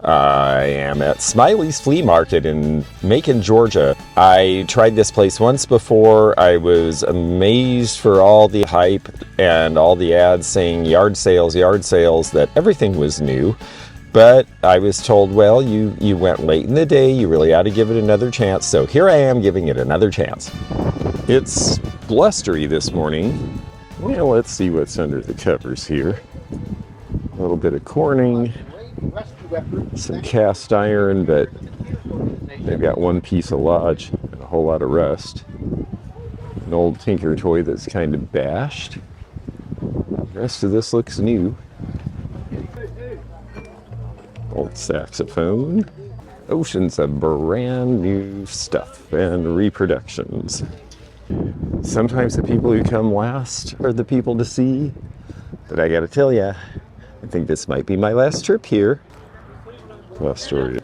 I am at Smiley's Flea Market in Macon, Georgia. I tried this place once before. I was amazed for all the hype and all the ads saying yard sales, that everything was new. But I was told, well, you went late in the day, you really ought to give it another chance. So here I am giving it another chance. It's blustery this morning. Well, let's see what's under the covers here. A little bit of corning. Some cast iron, but they've got one piece of lodge and a whole lot of rust. An old Tinker toy that's kind of bashed. The rest of this looks new. Old saxophone. Oceans of brand new stuff and reproductions. Sometimes the people who come last are the people to see, but I gotta tell ya, I think this might be my last trip here. Last story.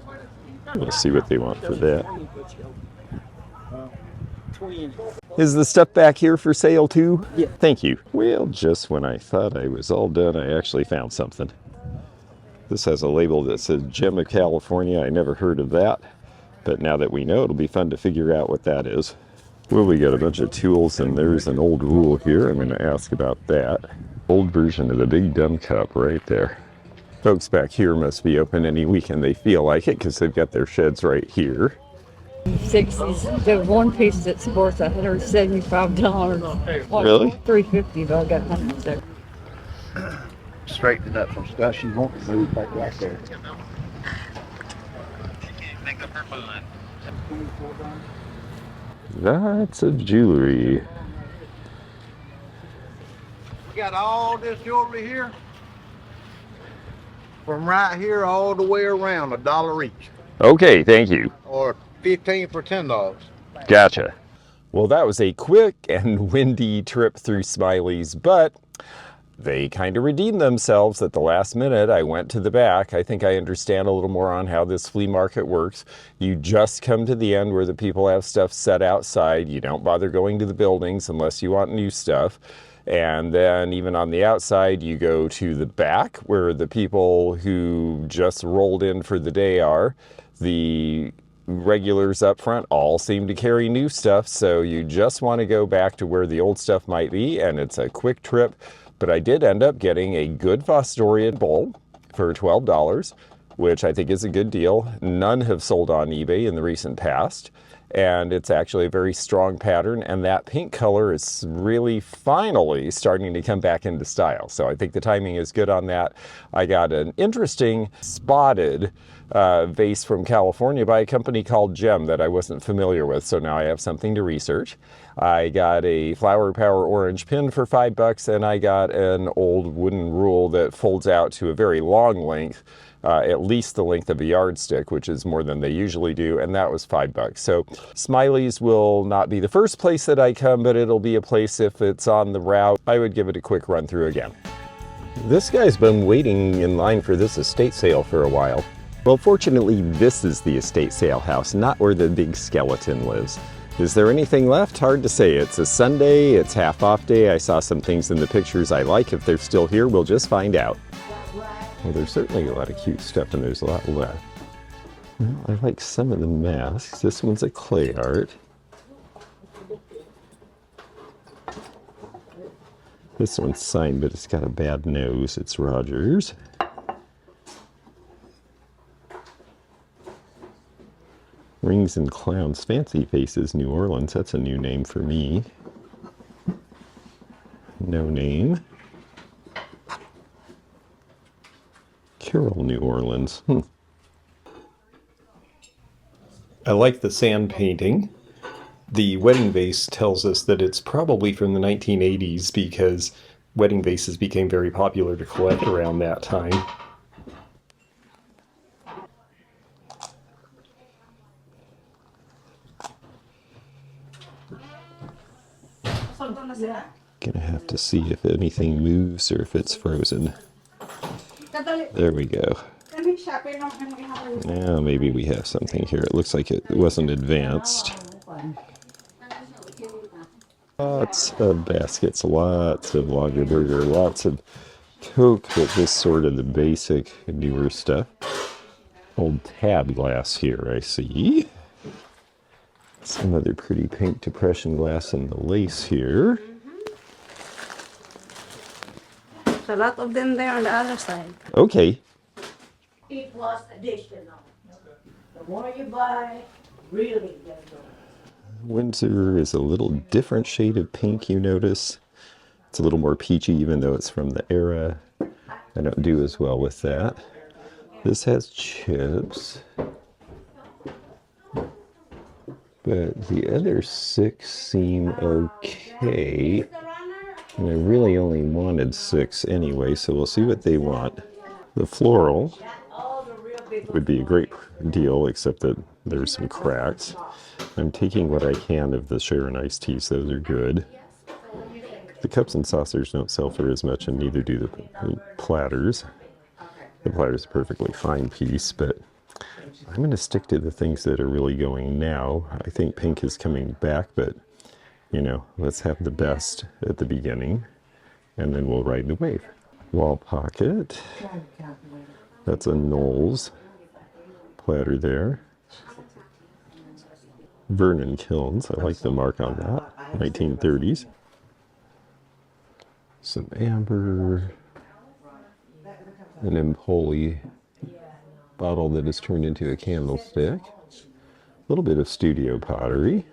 We'll see what they want for that. Is the stuff back here for sale too? Yeah. Thank you. Well, just when I thought I was all done, I actually found something. This has a label that says Gem of California. I never heard of that, but now that we know, it'll be fun to figure out what that is. Well, we got a bunch of tools, and there's an old rule here. I'm going to ask about that. Old version of the big dumb cup right there. Folks back here must be open any weekend they feel like it because they've got their sheds right here. 60s. There's one piece that's worth $175. Really? $350, but I got hundreds there. Straighten it up from stuff she won't move back right there. Lots of jewelry. We got all this jewelry here. From right here all the way around, $1 each. Okay, thank you. Or 15 for $10. Gotcha. Well, that was a quick and windy trip through Smiley's, but they kind of redeemed themselves at the last minute. I went to the back. I think I understand a little more on how this flea market works. You just come to the end where the people have stuff set outside. You don't bother going to the buildings unless you want new stuff. And then even on the outside, you go to the back where the people who just rolled in for the day are. The regulars up front all seem to carry new stuff, so you just want to go back to where the old stuff might be, and it's a quick trip. But I did end up getting a good Fostorian bowl for $12, which I think is a good deal. None have sold on eBay in the recent past. And it's actually a very strong pattern, and that pink color is really finally starting to come back into style. So I think the timing is good on that. I got an interesting spotted vase from California by a company called Gem that I wasn't familiar with, so now I have something to research. I got a Flower Power orange pin for $5, and I got an old wooden rule that folds out to a very long length, at least the length of a yardstick, which is more than they usually do, and that was $5. So Smiley's will not be the first place that I come, but it'll be a place if it's on the route. I would give it a quick run through again. This guy's been waiting in line for this estate sale for a while. Well, fortunately, this is the estate sale house, not where the big skeleton lives. Is there anything left? Hard to say. It's a Sunday, it's half off day. I saw some things in the pictures I like. If they're still here, we'll just find out. Well, there's certainly a lot of cute stuff, and there's a lot left. Well, I like some of the masks. This one's a clay art. This one's signed, but it's got a bad nose. It's Rogers. Rings and Clowns, Fancy Faces, New Orleans. That's a new name for me. No name. Carroll, New Orleans. I like the sand painting. The wedding vase tells us that it's probably from the 1980s because wedding vases became very popular to collect around that time. Gonna have to see if anything moves or if it's frozen. There we go. Now maybe we have something here. It looks like it wasn't advanced. Lots of baskets, lots of Lagerberger, lots of Coke, but just sort of the basic newer stuff. Old tab glass here, I see. Some other pretty pink depression glass in the lace here. There's a lot of them there on the other side. Okay. It was additional. The more you buy, really get good. Windsor is a little different shade of pink, you notice. It's a little more peachy, even though it's from the era. I don't do as well with that. This has chips. But the other 6 seem okay. And I really only wanted 6 anyway, so we'll see what they want. The floral would be a great deal, except that there's some cracks. I'm taking what I can of the Sharon iced teas. Those are good. The cups and saucers don't sell for as much, and neither do the platters. The platter's a perfectly fine piece, but I'm going to stick to the things that are really going now. I think pink is coming back, but, you know, let's have the best at the beginning, and then we'll ride the wave. Wall pocket. That's a Knowles platter there. Vernon Kilns. I like the mark on that. 1930s. Some amber. An Empoli bottle that has turned into a candlestick. A little bit of studio pottery.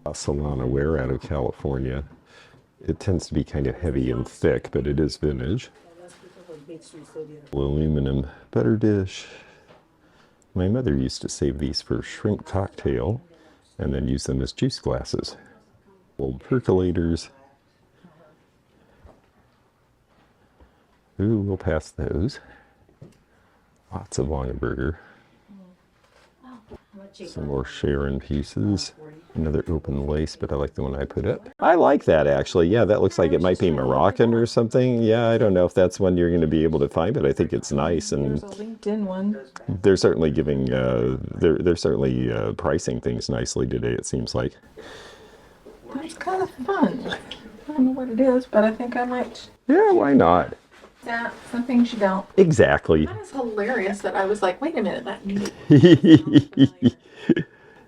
Solana ware out of California. It tends to be kind of heavy and thick, but it is vintage. Aluminum butter dish. My mother used to save these for shrimp cocktail and then use them as juice glasses. Old percolators. Ooh, we'll pass those. Lots of Longaberger. Some more Sharon pieces. Another open lace, but I like the one I put up. I like that, actually. Yeah, that looks like it might be Moroccan or something. Yeah, I don't know if that's one you're going to be able to find, but I think it's nice. And There's a LinkedIn one. they're certainly giving, they're certainly pricing things nicely today, it seems like. That's kind of fun. I don't know what it is, but I think I might. Yeah, why not? Yeah, some things you don't. Exactly. That is hilarious that I was like, wait a minute, that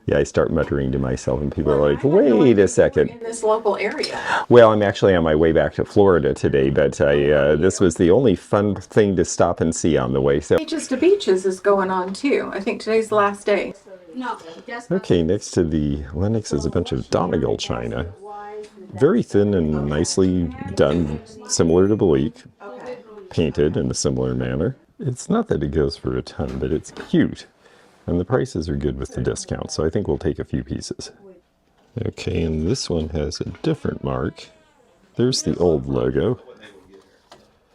Yeah, I start muttering to myself, and people are like, wait a second. in this local area. Well, I'm actually on my way back to Florida today, but this was the only fun thing to stop and see on the way. So, Beaches to Beaches is going on too. I think today's the last day. No, just okay, next to the Lennox is a bunch of Donegal china. Very thin and nicely done, similar to Belique. Painted in a similar manner. It's not that it goes for a ton, but it's cute. And the prices are good with the discount, so I think we'll take a few pieces. Okay, and this one has a different mark. There's the old logo.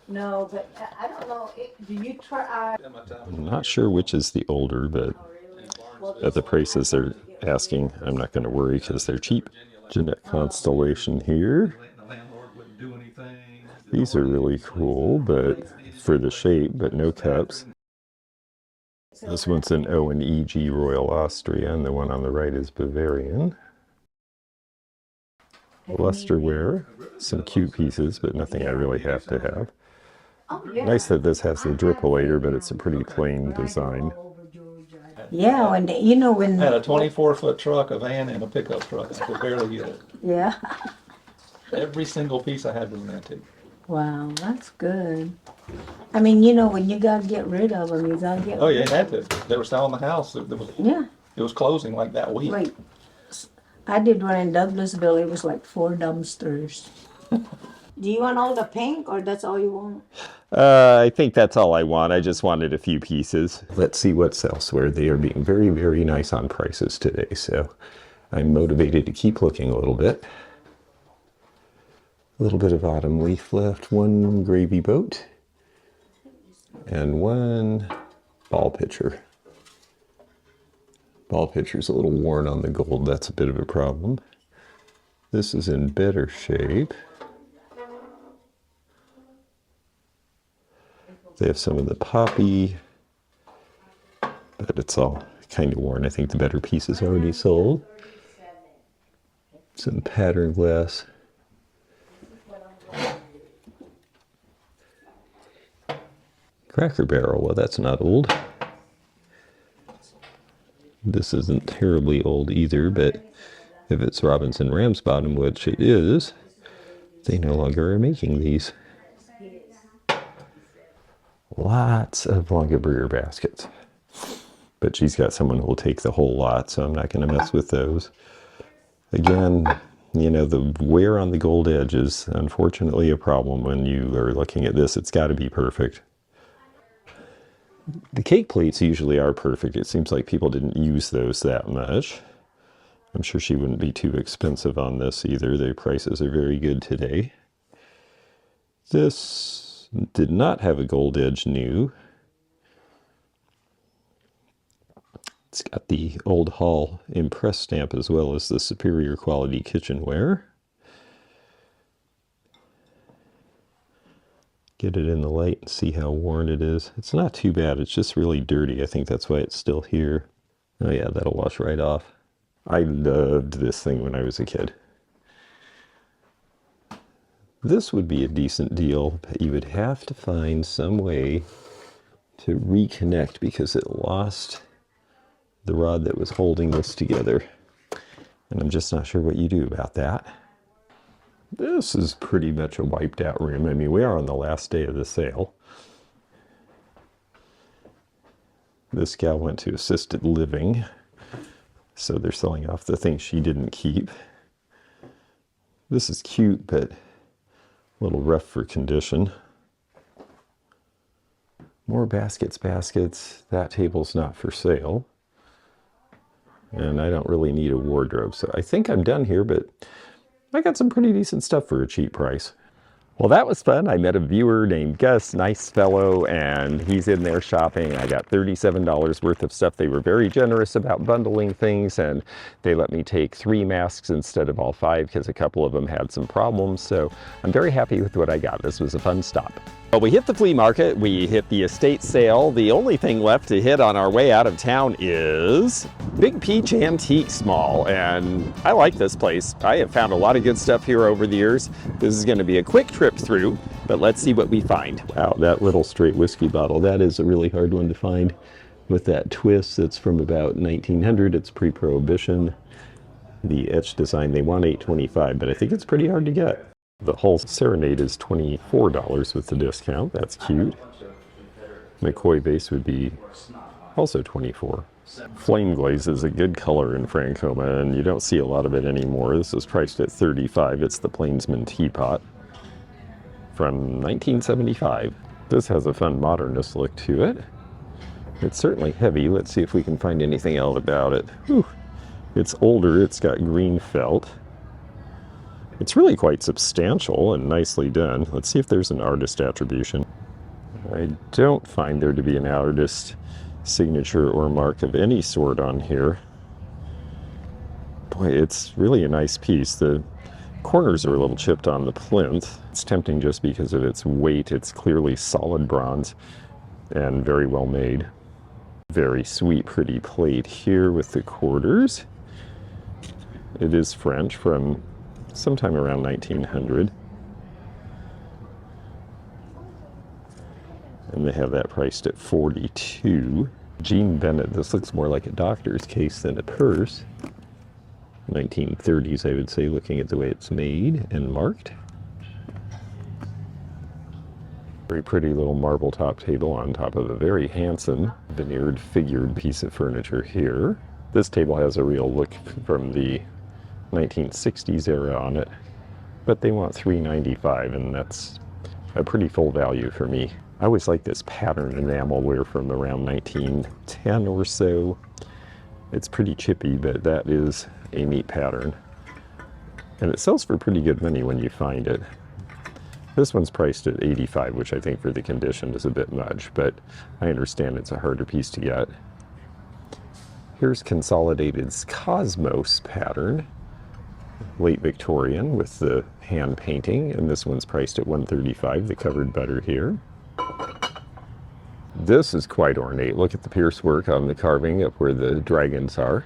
no, but I don't know. Do you try? I'm not sure which is the older, but at the prices they're asking, I'm not going to worry because they're cheap. Jeanette Constellation here. These are really cool, but for the shape, but no cups. This one's an O and EG Royal Austria, and the one on the right is Bavarian. Lusterware, some cute pieces, but nothing I really have to have. Nice that this has the drippolator, but it's a pretty plain design. Yeah, when you know when. I had a 24-foot truck, a van, and a pickup truck. I could barely get it. Yeah. Every single piece I had was an antique. Wow, that's good. I mean, you know, when you gotta get rid of them, you gotta get. Oh yeah, you had to. They were selling the house. Yeah. It was closing like that week. Like, I did one in Douglasville. It was like 4 dumpsters. Do you want all the pink, or that's all you want? I think that's all I want. I just wanted a few pieces. Let's see what's elsewhere. They are being very, very nice on prices today, so I'm motivated to keep looking a little bit. A little bit of autumn leaf left, 1 gravy boat, and 1 ball pitcher. Ball pitcher's a little worn on the gold. That's a bit of a problem. This is in better shape. They have some of the poppy, but it's all kind of worn. I think the better piece is already sold. Some pattern glass. Cracker Barrel, well, that's not old. This isn't terribly old either, but if it's Robinson Ramsbottom, which it is, they no longer are making these. Lots of Longaberger baskets. But she's got someone who will take the whole lot, so I'm not going to mess with those. Again, you know, the wear on the gold edge is unfortunately a problem when you are looking at this. It's got to be perfect. The cake plates usually are perfect. It seems like people didn't use those that much. I'm sure she wouldn't be too expensive on this either. Their prices are very good today. This did not have a gold edge new. It's got the Old Hall Impress stamp as well as the superior quality kitchenware. Get it in the light and see how worn it is. It's not too bad. It's just really dirty. I think that's why it's still here. Oh yeah, that'll wash right off. I loved this thing when I was a kid. This would be a decent deal, but you would have to find some way to reconnect because it lost the rod that was holding this together. And I'm just not sure what you do about that. This is pretty much a wiped out room. I mean, we are on the last day of the sale. This gal went to assisted living, so they're selling off the things she didn't keep. This is cute, but a little rough for condition. More baskets. That table's not for sale. And I don't really need a wardrobe, so I think I'm done here, but I got some pretty decent stuff for a cheap price. Well, that was fun. I met a viewer named Gus, nice fellow, and he's in there shopping. I got $37 worth of stuff. They were very generous about bundling things, and they let me take 3 masks instead of all 5 because a couple of them had some problems. So I'm very happy with what I got. This was a fun stop. Well, we hit the flea market, we hit the estate sale. The only thing left to hit on our way out of town is Big Peach Antiques Mall, and I like this place. I have found a lot of good stuff here over the years. This is going to be a quick trip through, but let's see what we find. Wow, that little straight whiskey bottle, that is a really hard one to find with that twist. That's from about 1900. It's pre-prohibition. The etched design, they want $8.25, but I think it's pretty hard to get. The whole Serenade is $24 with the discount. That's cute. McCoy base would be also $24. Flame glaze is a good color in Francoma, and you don't see a lot of it anymore. This is priced at $35. It's the Plainsman teapot from 1975. This has a fun modernist look to it. It's certainly heavy. Let's see if we can find anything else about it. Whew. It's older. It's got green felt. It's really quite substantial and nicely done. Let's see if there's an artist attribution. I don't find there to be an artist signature or mark of any sort on here. Boy, it's really a nice piece. The corners are a little chipped on the plinth. It's tempting just because of its weight. It's clearly solid bronze and very well made. Very sweet, pretty plate here with the quarters. It is French from sometime around 1900. And they have that priced at $42. Jean Bennett, this looks more like a doctor's case than a purse. 1930s, I would say, looking at the way it's made and marked. Very pretty little marble top table on top of a very handsome veneered figured piece of furniture here. This table has a real look from the 1960s era on it, but they want $3.95, and that's a pretty full value for me. I always like this pattern enamelware from around 1910 or so. It's pretty chippy, but that is a neat pattern. And it sells for pretty good money when you find it. This one's priced at $85, which I think for the condition is a bit much, but I understand it's a harder piece to get. Here's Consolidated's Cosmos pattern. Late Victorian with the hand painting, and this one's priced at $135, the covered butter here. This is quite ornate. Look at the pierce work on the carving up where the dragons are.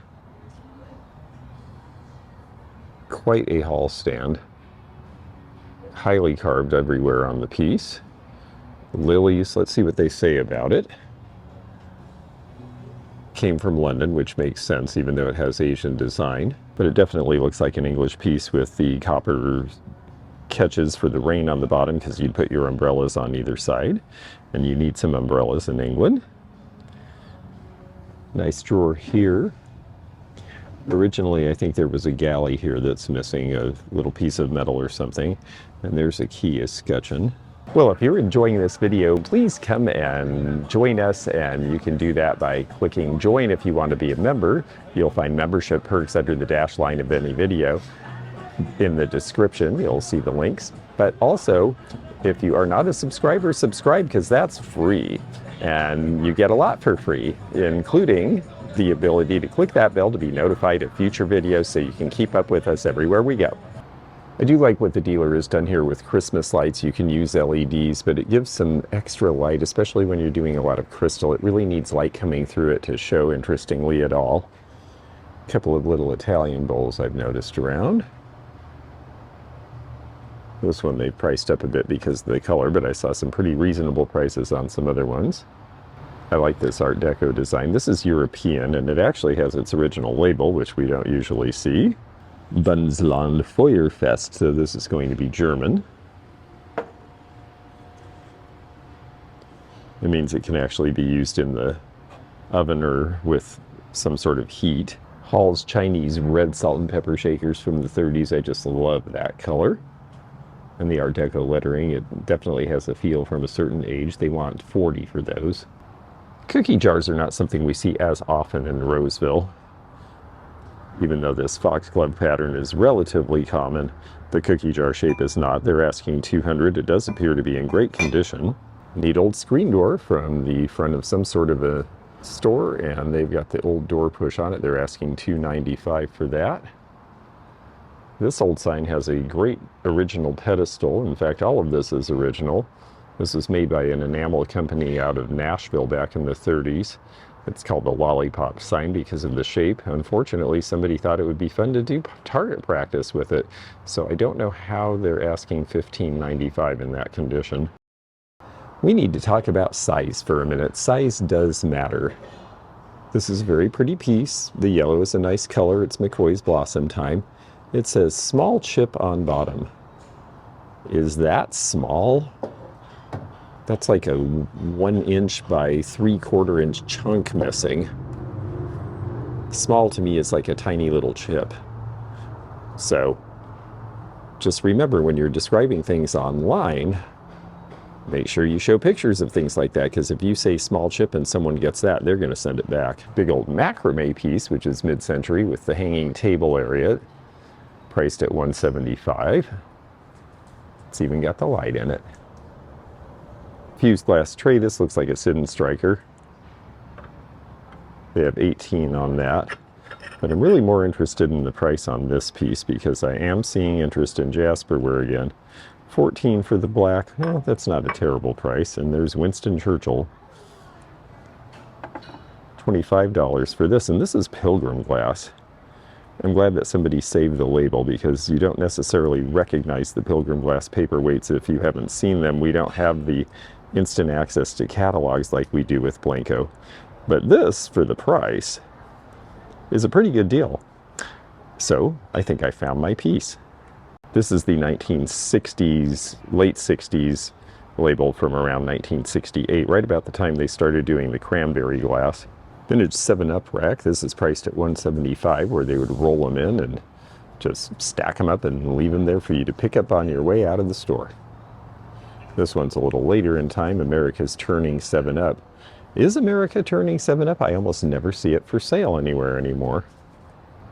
Quite a hall stand. Highly carved everywhere on the piece. Lilies, let's see what they say about it. Came from London, which makes sense even though it has Asian design. But it definitely looks like an English piece with the copper catches for the rain on the bottom, because you'd put your umbrellas on either side. And you need some umbrellas in England. Nice drawer here. Originally, I think there was a galley here that's missing, a little piece of metal or something. And there's a key escutcheon. Well, if you're enjoying this video, please come and join us, and you can do that by clicking join if you want to be a member. You'll find membership perks under the dash line of any video. In the description, you'll see the links. But also, if you are not a subscriber, subscribe, because that's free. And you get a lot for free, including the ability to click that bell to be notified of future videos so you can keep up with us everywhere we go. I do like what the dealer has done here with Christmas lights. You can use LEDs, but it gives some extra light, especially when you're doing a lot of crystal. It really needs light coming through it to show interestingly at all. A couple of little Italian bowls I've noticed around. This one they priced up a bit because of the color, but I saw some pretty reasonable prices on some other ones. I like this Art Deco design. This is European, and it actually has its original label, which we don't usually see. Bundsland Feuerfest, so this is going to be German. It means it can actually be used in the oven or with some sort of heat. Hall's Chinese red salt and pepper shakers from the 30s. I just love that color. And the Art Deco lettering, it definitely has a feel from a certain age. They want 40 for those. Cookie jars are not something we see as often in Roseville. Even though this foxglove pattern is relatively common, the cookie jar shape is not. They're asking $200. It does appear to be in great condition. Neat old screen door from the front of some sort of a store, and they've got the old door push on it. They're asking $295 for that. This old sign has a great original pedestal. In fact, all of this is original. This was made by an enamel company out of Nashville back in the 30s. It's called the lollipop sign because of the shape. Unfortunately, somebody thought it would be fun to do target practice with it. So I don't know how they're asking $15.95 in that condition. We need to talk about size for a minute. Size does matter. This is a very pretty piece. The yellow is a nice color. It's McCoy's Blossom Time. It says small chip on bottom. Is that small? That's like a 1 inch by 3/4 inch chunk missing. Small to me is like a tiny little chip. So just remember, when you're describing things online, make sure you show pictures of things like that, because if you say small chip and someone gets that, they're going to send it back. Big old macrame piece, which is mid-century with the hanging table area, priced at $175. It's even got the light in it. Fused glass tray. This looks like a Sidon Striker. They have 18 on that. But I'm really more interested in the price on this piece, because I am seeing interest in Jasperware again. 14 for the black. Well, that's not a terrible price. And there's Winston Churchill. $25 for this. And this is Pilgrim Glass. I'm glad that somebody saved the label, because you don't necessarily recognize the Pilgrim Glass paperweights if you haven't seen them. We don't have the instant access to catalogs like we do with Blanco. But this, for the price, is a pretty good deal. So I think I found my piece. This is the 1960s, late 60s label from around 1968, right about the time they started doing the cranberry glass. Vintage 7-Up rack. This is priced at $175, where they would roll them in and just stack them up and leave them there for you to pick up on your way out of the store. This one's a little later in time. America's Turning 7-Up. Is America Turning 7-Up? I almost never see it for sale anywhere anymore.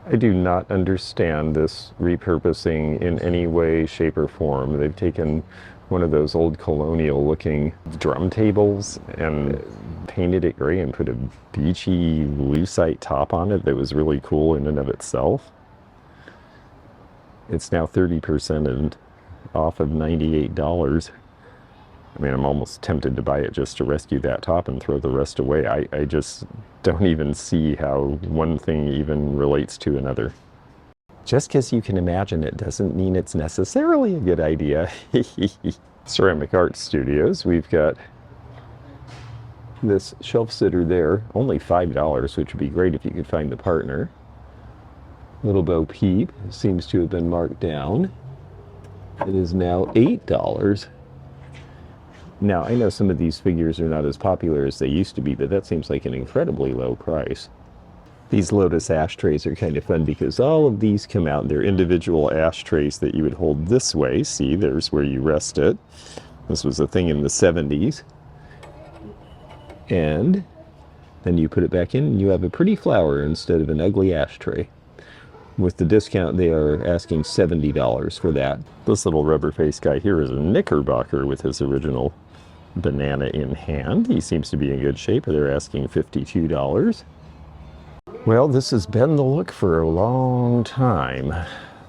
I do not understand this repurposing in any way, shape, or form. They've taken one of those old colonial looking drum tables and painted it gray and put a beachy lucite top on it that was really cool in and of itself. It's now 30% off of $98. I mean, I'm almost tempted to buy it just to rescue that top and throw the rest away. I just don't even see how one thing even relates to another. Just because you can imagine it doesn't mean it's necessarily a good idea. Ceramic Art Studios. We've got this shelf sitter there, only $5, which would be great if you could find the partner. Little Bo Peep seems to have been marked down. It is now $8. Now, I know some of these figures are not as popular as they used to be, but that seems like an incredibly low price. These Lotus ashtrays are kind of fun because all of these come out. They're individual ashtrays that you would hold this way. See, there's where you rest it. This was a thing in the 70s. And then you put it back in and you have a pretty flower instead of an ugly ashtray. With the discount, they are asking $70 for that. This little rubber face guy here is a Knickerbocker with his original banana in hand. He seems to be in good shape. They're asking $52. Well, this has been the look for a long time.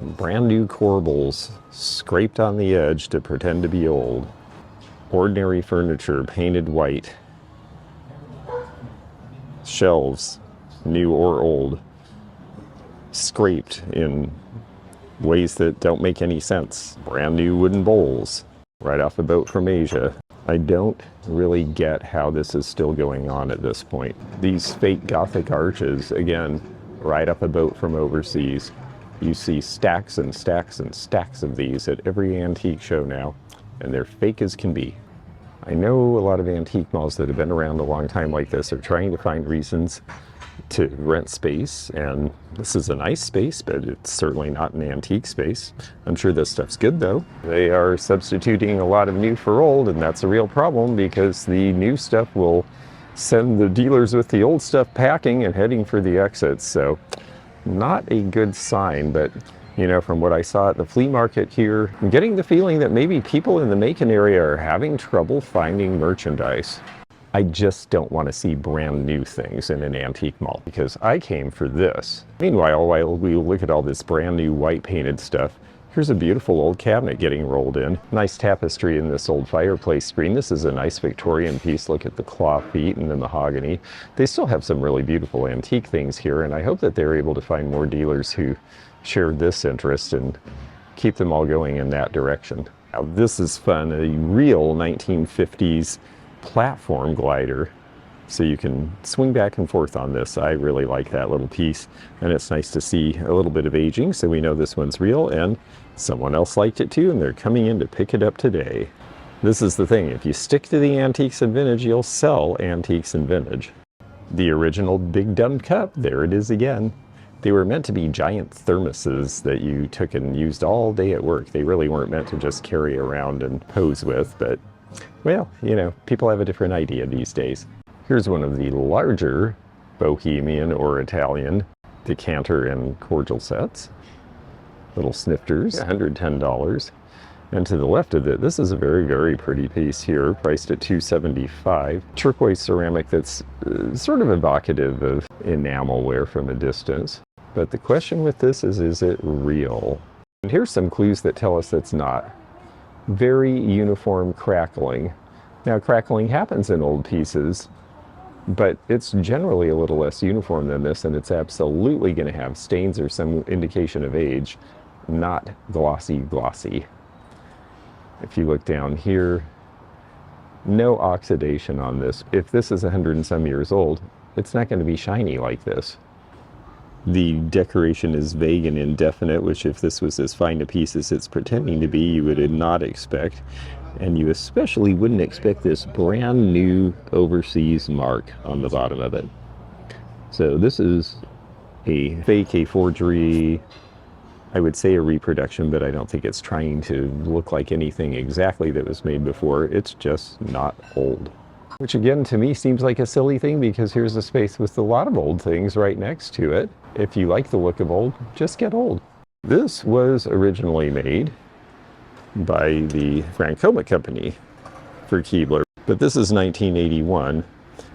Brand new corbels scraped on the edge to pretend to be old. Ordinary furniture painted white. Shelves, new or old, scraped in ways that don't make any sense. Brand new wooden bowls right off a boat from Asia. I don't really get how this is still going on at this point. These fake Gothic arches, again, right off a boat from overseas. You see stacks and stacks and stacks of these at every antique show now, and they're fake as can be. I know a lot of antique malls that have been around a long time like this are trying to find reasons to rent space, and this is a nice space, but it's certainly not an antique space. I'm sure this stuff's good though. They are substituting a lot of new for old, and that's a real problem because the new stuff will send the dealers with the old stuff packing and heading for the exits. So not a good sign, but you know, from what I saw at the flea market here, I'm getting the feeling that maybe people in the Macon area are having trouble finding merchandise. I just don't want to see brand new things in an antique mall because I came for this. Meanwhile, while we look at all this brand new white painted stuff, here's a beautiful old cabinet getting rolled in. Nice tapestry in this old fireplace screen. This is a nice Victorian piece. Look at the claw feet and the mahogany. They still have some really beautiful antique things here, and I hope that they're able to find more dealers who share this interest and keep them all going in that direction. Now this is fun, a real 1950s platform glider. So you can swing back and forth on this. I really like that little piece, and it's nice to see a little bit of aging, so we know this one's real, and someone else liked it too, and they're coming in to pick it up today. This is the thing, if you stick to the antiques and vintage, you'll sell antiques and vintage. The original Big Dumb Cup, there it is again. They were meant to be giant thermoses that you took and used all day at work. They really weren't meant to just carry around and pose with, but well, you know, people have a different idea these days. Here's one of the larger Bohemian or Italian decanter and cordial sets. Little snifters, $110. And to the left of it, this is a very, very pretty piece here, priced at $275. Turquoise ceramic that's sort of evocative of enamelware from a distance. But the question with this is it real? And here's some clues that tell us it's not. Very uniform crackling. Now, crackling happens in old pieces, but it's generally a little less uniform than this, and it's absolutely going to have stains or some indication of age, not glossy. If you look down here, no oxidation on this. If this is 100 and some years old, it's not going to be shiny like this. The decoration is vague and indefinite, which if this was as fine a piece as it's pretending to be, you would not expect. And you especially wouldn't expect this brand new overseas mark on the bottom of it. So this is a fake, a forgery, I would say a reproduction, but I don't think it's trying to look like anything exactly that was made before. It's just not old. Which again, to me, seems like a silly thing because here's a space with a lot of old things right next to it. If you like the look of old, just get old. This was originally made by the Francoma company for Keebler, but this is 1981,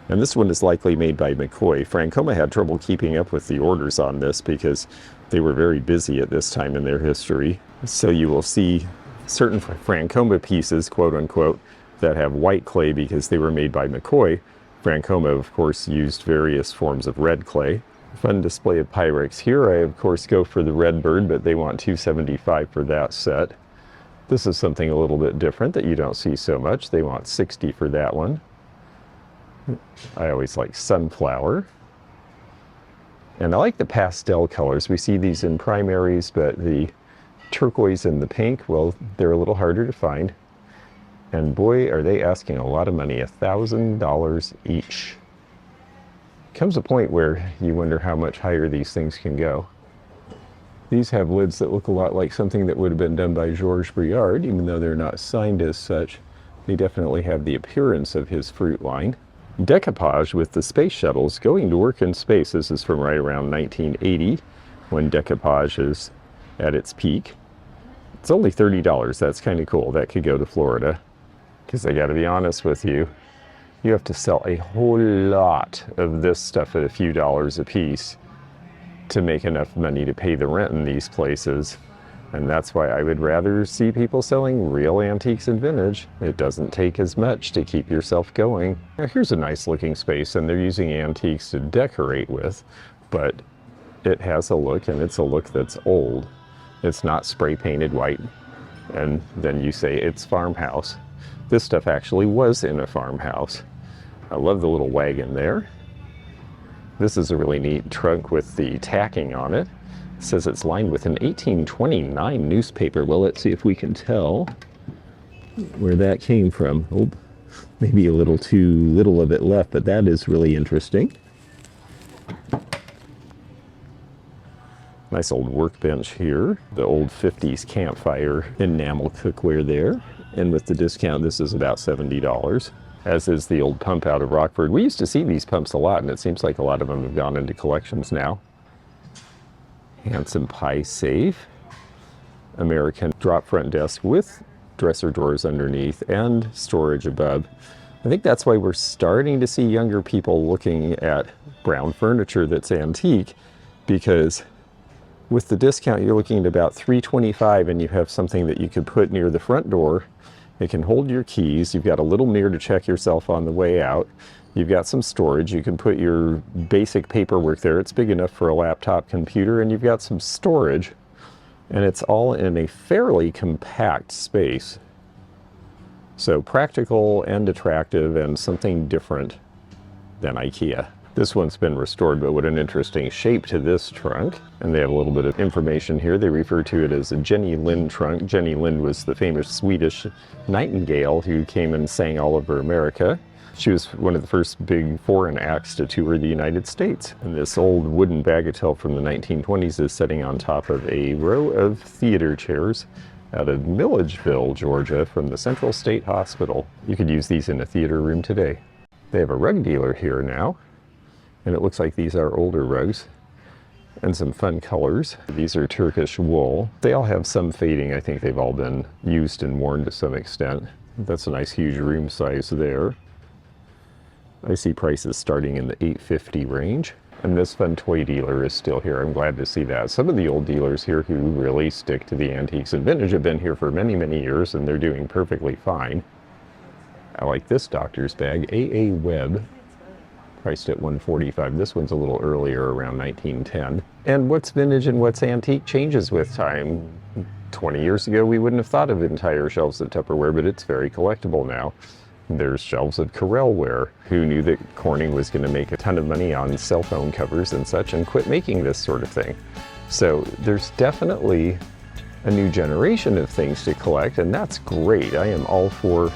and this one is likely made by McCoy. Francoma had trouble keeping up with the orders on this because they were very busy at this time in their history. So you will see certain Francoma pieces, quote unquote, that have white clay because they were made by McCoy. Francoma, of course, used various forms of red clay. Fun display of Pyrex here. I, of course, go for the Redbird, but they want $275 for that set. This is something a little bit different that you don't see so much. They want 60 for that one. I always like sunflower. And I like the pastel colors. We see these in primaries, but the turquoise and the pink, well, they're a little harder to find. And boy, are they asking a lot of money, $1,000 each. Comes a point where you wonder how much higher these things can go. These have lids that look a lot like something that would have been done by Georges Briard, even though they're not signed as such. They definitely have the appearance of his fruit line. Decoupage with the space shuttles going to work in space. This is from right around 1980, when decoupage is at its peak. It's only $30. That's kind of cool. That could go to Florida. Because I got to be honest with you, you have to sell a whole lot of this stuff at a few dollars a piece to make enough money to pay the rent in these places. And that's why I would rather see people selling real antiques and vintage. It doesn't take as much to keep yourself going. Now here's a nice looking space, and they're using antiques to decorate with, but it has a look, and it's a look that's old. It's not spray painted white, and then you say it's farmhouse. This stuff actually was in a farmhouse. I love the little wagon there. This is a really neat trunk with the tacking on it. It says it's lined with an 1829 newspaper. Well, let's see if we can tell where that came from. Oh, maybe a little too little of it left, but that is really interesting. Nice old workbench here. The old 50s campfire enamel cookware there. And with the discount, this is about $70. As is the old pump out of Rockford. We used to see these pumps a lot, and it seems like a lot of them have gone into collections now. Handsome pie safe. American drop front desk with dresser drawers underneath and storage above. I think that's why we're starting to see younger people looking at brown furniture that's antique, because with the discount you're looking at about $325, and you have something that you could put near the front door. It can hold your keys. You've got a little mirror to check yourself on the way out. You've got some storage. You can put your basic paperwork there. It's big enough for a laptop computer, and you've got some storage. And it's all in a fairly compact space. So practical and attractive, and something different than IKEA. This one's been restored, but what an interesting shape to this trunk. And they have a little bit of information here. They refer to it as a Jenny Lind trunk. Jenny Lind was the famous Swedish nightingale who came and sang all over America. She was one of the first big foreign acts to tour the United States. And this old wooden bagatelle from the 1920s is sitting on top of a row of theater chairs out of Milledgeville, Georgia, from the Central State Hospital. You could use these in a theater room today. They have a rug dealer here now. And it looks like these are older rugs, and some fun colors. These are Turkish wool. They all have some fading. I think they've all been used and worn to some extent. That's a nice huge room size there. I see prices starting in the $850 range. And this fun toy dealer is still here. I'm glad to see that. Some of the old dealers here who really stick to the antiques and vintage have been here for many, many years, and they're doing perfectly fine. I like this doctor's bag, A.A. Webb. Priced at $145. This one's a little earlier, around 1910. And what's vintage and what's antique changes with time. 20 years ago, we wouldn't have thought of entire shelves of Tupperware, but it's very collectible now. There's shelves of Corelware. Who knew that Corning was going to make a ton of money on cell phone covers and such and quit making this sort of thing? So there's definitely a new generation of things to collect, and that's great. I am all for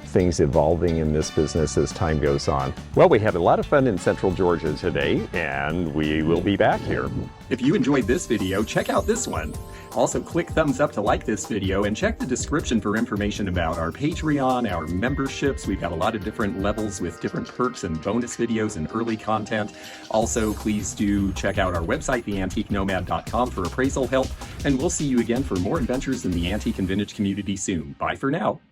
things evolving in this business as time goes on. Well, we had a lot of fun in Central Georgia today, and we will be back here. If you enjoyed this video, check out this one. Also, click thumbs up to like this video, and check the description for information about our Patreon, our memberships. We've got a lot of different levels with different perks and bonus videos and early content. Also, please do check out our website, theantiquenomad.com, for appraisal help, and we'll see you again for more adventures in the antique and vintage community soon. Bye for now.